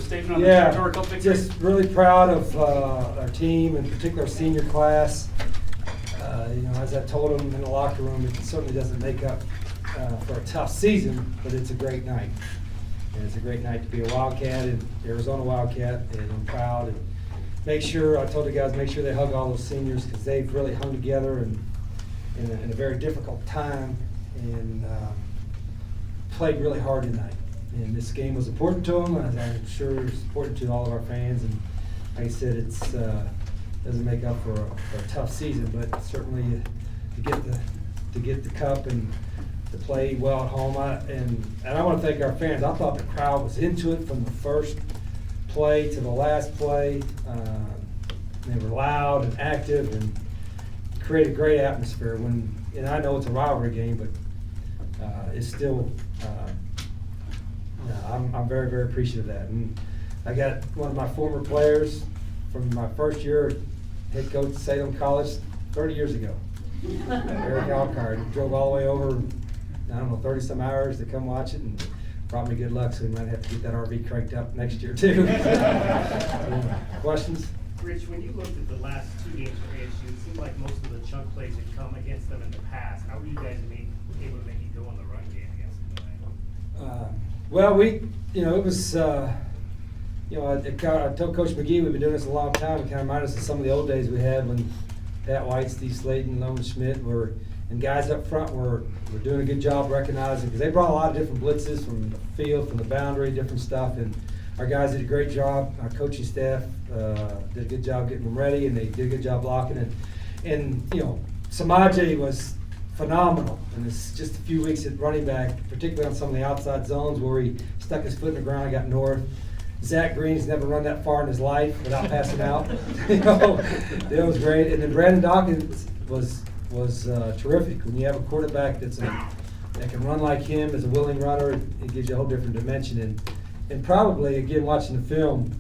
statement on the Territorial Cup victory? Just really proud of our team, in particular our senior class. As I told them in the locker room, it certainly doesn't make up for a tough season, but it's a great night. And it's a great night to be a Wildcat and Arizona Wildcat, and I'm proud. And I told the guys, make sure they hug all those seniors because they've really hung together and in a very difficult time and played really hard tonight. And this game was important to them, and I'm sure it's important to all of our fans. And like I said, it doesn't make up for a tough season, but certainly to get the cup and to play well at home. And I want to thank our fans. I thought the crowd was into it from the first play to the last play. They were loud and active and created a great atmosphere. And I know it's a rivalry game, but it's still. I'm very, very appreciative of that. And I got one of my former players from my first year head coach at Salem College 30 years ago. Eric Alcard drove all the way over, 30-some hours to come watch it and brought me good luck, so we might have to get that RV cranked up next year too. Questions? Rich, when you looked at the last 2 games for ASU, it seemed like most of the chunk plays had come against them in the past. How were you guys able to make you go on the run game against them tonight? It was, I told Coach McGee we've been doing this a long time. It kind of reminded us of some of the old days we had when Pat White, Steve Slayton, Logan Schmidt and guys up front were doing a good job recognizing, because they brought a lot of different blitzes from the field, from the boundary, different stuff, and our guys did a great job. Our coaching staff did a good job getting them ready, and they did a good job blocking it. And Samaje was phenomenal, and it's just a few weeks at running back, particularly on some of the outside zones where he stuck his foot in the ground and got north. Zach Green's never run that far in his life without passing out. It was great. And then Brandon Dawkins was terrific. When you have a quarterback that can run like him as a willing runner, it gives you a whole different dimension. And probably, again, watching the film,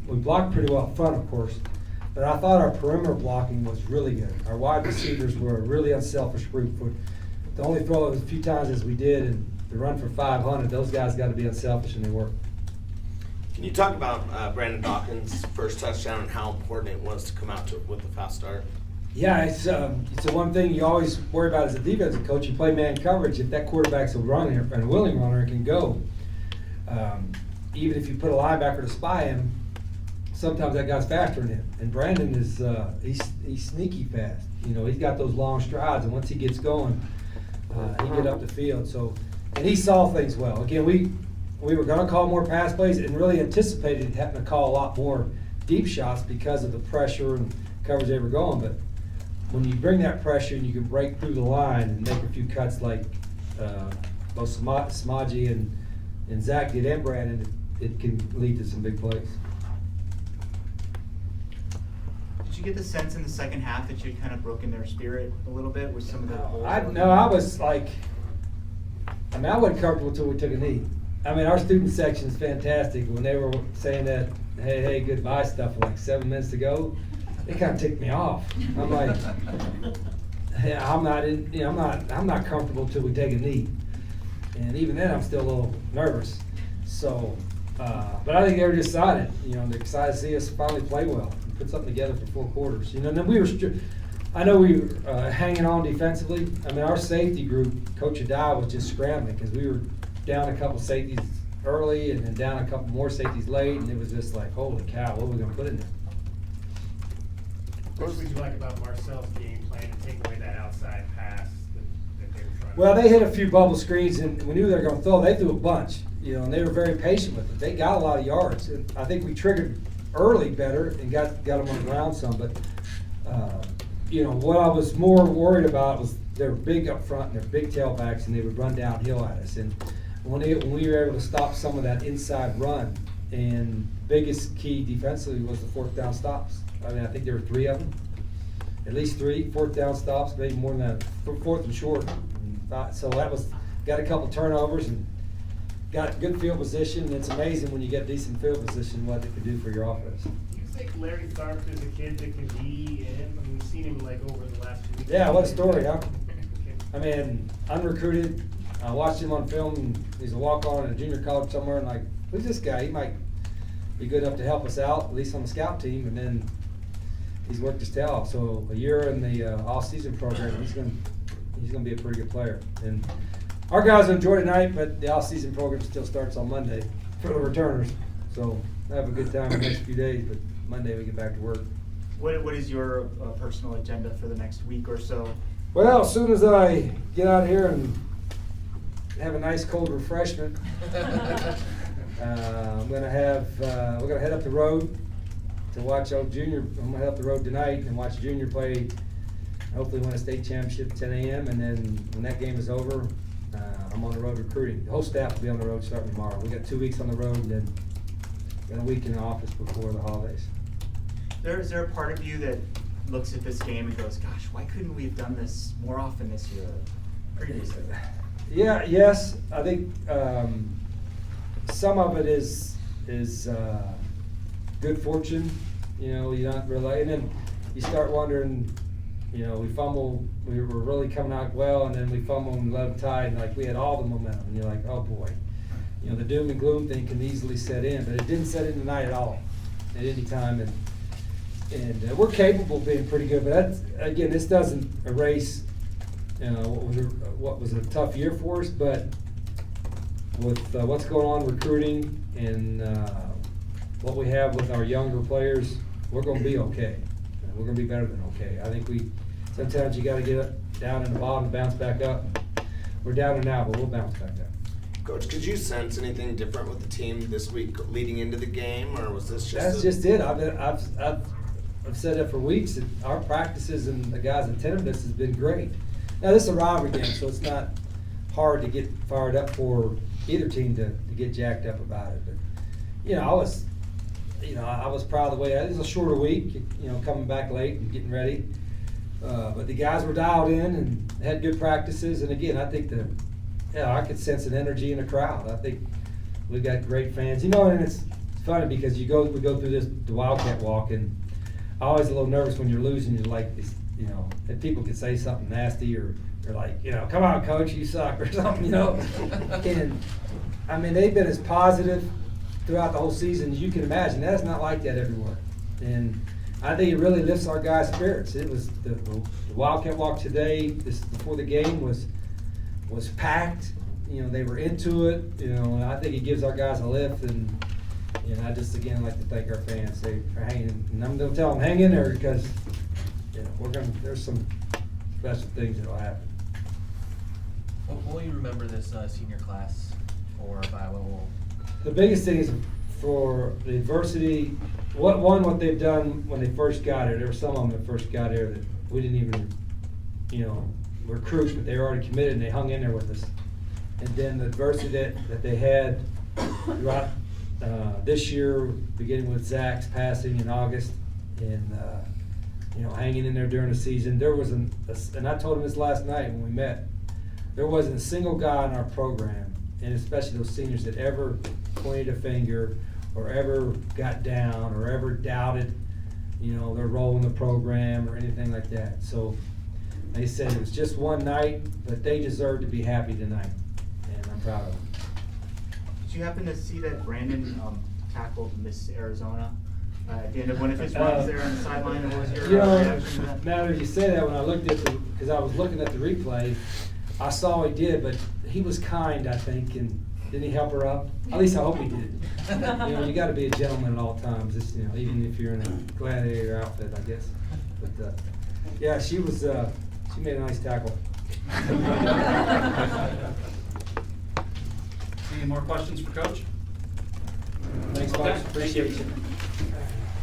we blocked pretty well up front, of course, but I thought our perimeter blocking was really good. Our wide receivers were a really unselfish group. To only throw it as few times as we did and to run for 500, those guys got to be unselfish, and they were. Can you talk about Brandon Dawkins' first touchdown and how important it was to come out with a fast start? Yeah, it's the one thing you always worry about as a defensive coach. You play man coverage. If that quarterback's a runner and a willing runner, it can go. Even if you put a linebacker to spy him, sometimes that guy's faster than him. And Brandon is he's sneaky fast. He's got those long strides, and once he gets going, he get up the field. So, and he saw things well. Again, we were going to call more pass plays and really anticipated having to call a lot more deep shots because of the pressure and coverage they were going. But when you bring that pressure and you can break through the line and make a few cuts like both Samaje and Zach did and Brandon, it can lead to some big plays. Did you get the sense in the second half that you'd kind of broken their spirit a little bit with some of the holes? I was like, I wasn't comfortable until we took a knee. Our student section is fantastic. When they were saying that, hey, goodbye stuff like 7 minutes to go, it kind of ticked me off. I'm like, hey, I'm not comfortable until we take a knee. And even then, I'm still a little nervous. So, but I think they were just excited. They're excited to see us finally play well and put something together for 4 quarters. And then we were hanging on defensively. Our safety group, Coach Adai, was just scrambling because we were down a couple safeties early and then down a couple more safeties late, and it was just like, holy cow, what are we going to put in there? What would you like about Marcel's game plan to take away that outside pass that they were trying? Well, they hit a few bubble screens, and we knew they were going to throw. They threw a bunch, and they were very patient with it. They got a lot of yards. And I think we triggered early better and got them on the ground some. But what I was more worried about was they're big up front and they're big tailbacks, and they would run downhill at us. And when we were able to stop some of that inside run, and biggest key defensively was the 4th down stops. I think there were 3 of them, at least 3 4th down stops, maybe more than that, 4th and short. So that got a couple turnovers and got good field position. And it's amazing when you get decent field position what it can do for your offense. Do you think Larry Tharp is a kid that can be in? We've seen him over the last 2 weeks. Yeah, what a story, huh? Unrecruited. I watched him on film. He's a walk-on in a junior college somewhere, and who's this guy? be good enough to help us out, at least on the scout team, and then he's worked his tail off. So a year in the off-season program, he's gonna be a pretty good player. And our guys will enjoy tonight, but the off-season program still starts on Monday for the returners. So have a good time the next few days, but Monday we get back to work. What is your personal agenda for the next week or so? Well, as soon as I get out here and have a nice cold refreshment, I'm gonna have, we're gonna head up the road to watch old Junior. I'm gonna head up the road tonight and watch Junior play, hopefully win a state championship at 10 a.m. And then when that game is over, I'm on the road recruiting. The whole staff will be on the road starting tomorrow. We got 2 weeks on the road and then got a week in the office before the holidays. Is there a part of you that looks at this game and goes, gosh, why couldn't we have done this more often this year, previously? Yeah, yes, I think some of it is good fortune, you know, you don't really, and then you start wondering, you know, we were really coming out well, and then we fumble and let them tie, and like we had all the momentum, and you're like, oh boy. You know, the doom and gloom thing can easily set in, but it didn't set in tonight at all, at any time, and we're capable of being pretty good, but that's, again, this doesn't erase, you know, what was a tough year for us, but with what's going on recruiting and what we have with our younger players, we're gonna be okay. We're gonna be better than okay. I think sometimes you gotta get down in the bottom and bounce back up. We're down and out, but we'll bounce back up. Coach, could you sense anything different with the team this week leading into the game, or was this just? That's just it. I've said that for weeks, that our practices and the guys' attentiveness has been great. Now, this is a rivalry game, so it's not hard to get fired up for either team to get jacked up about it. But, you know, I was proud of the way, it was a shorter week, you know, coming back late and getting ready. But the guys were dialed in and had good practices. And again, I think I could sense an energy in the crowd. I think we've got great fans. You know, and it's funny because we go through the Wildcat walk, and I'm always a little nervous when you're losing. You're like, you know, and people could say something nasty, or they're like, you know, come on, coach, you suck, or something, you know. And I mean, they've been as positive throughout the whole season as you can imagine. That's not like that everywhere. And I think it really lifts our guys' spirits. It was the Wildcat walk today, before the game was packed. You know, they were into it. You know, and I think it gives our guys a lift. And you know, I just again like to thank our fans. They are hanging, and I'm gonna tell them hang in there because you know there's some special things that'll happen. What will you remember this senior class for by what will? The biggest thing is for the adversity. What they've done when they first got here. There were some of them that first got here that we didn't even, you know, recruit, but they were already committed and they hung in there with us. And then the adversity that they had throughout this year, beginning with Zach's passing in August, and you know, hanging in there during the season. There wasn't, and I told him this last night when we met. There wasn't a single guy in our program, and especially those seniors, that ever pointed a finger or ever got down or ever doubted, you know, their role in the program or anything like that. So they said it was just one night, but they deserve to be happy tonight, and I'm proud of them. Did you happen to see that Brandon tackled Miss Arizona at the end of one of his runs there on the sideline? What was your You know, reaction to that? now that you say that, when I looked at because I was looking at the replay, I saw he did, but he was kind, I think, and didn't he help her up? At least I hope he did. You know, you got to be a gentleman at all times. Just, you know, even if you're in a gladiator outfit, I guess. But yeah, she made a nice tackle. Any more questions for Coach? Thanks, Okay, folks. thank you. Appreciate you.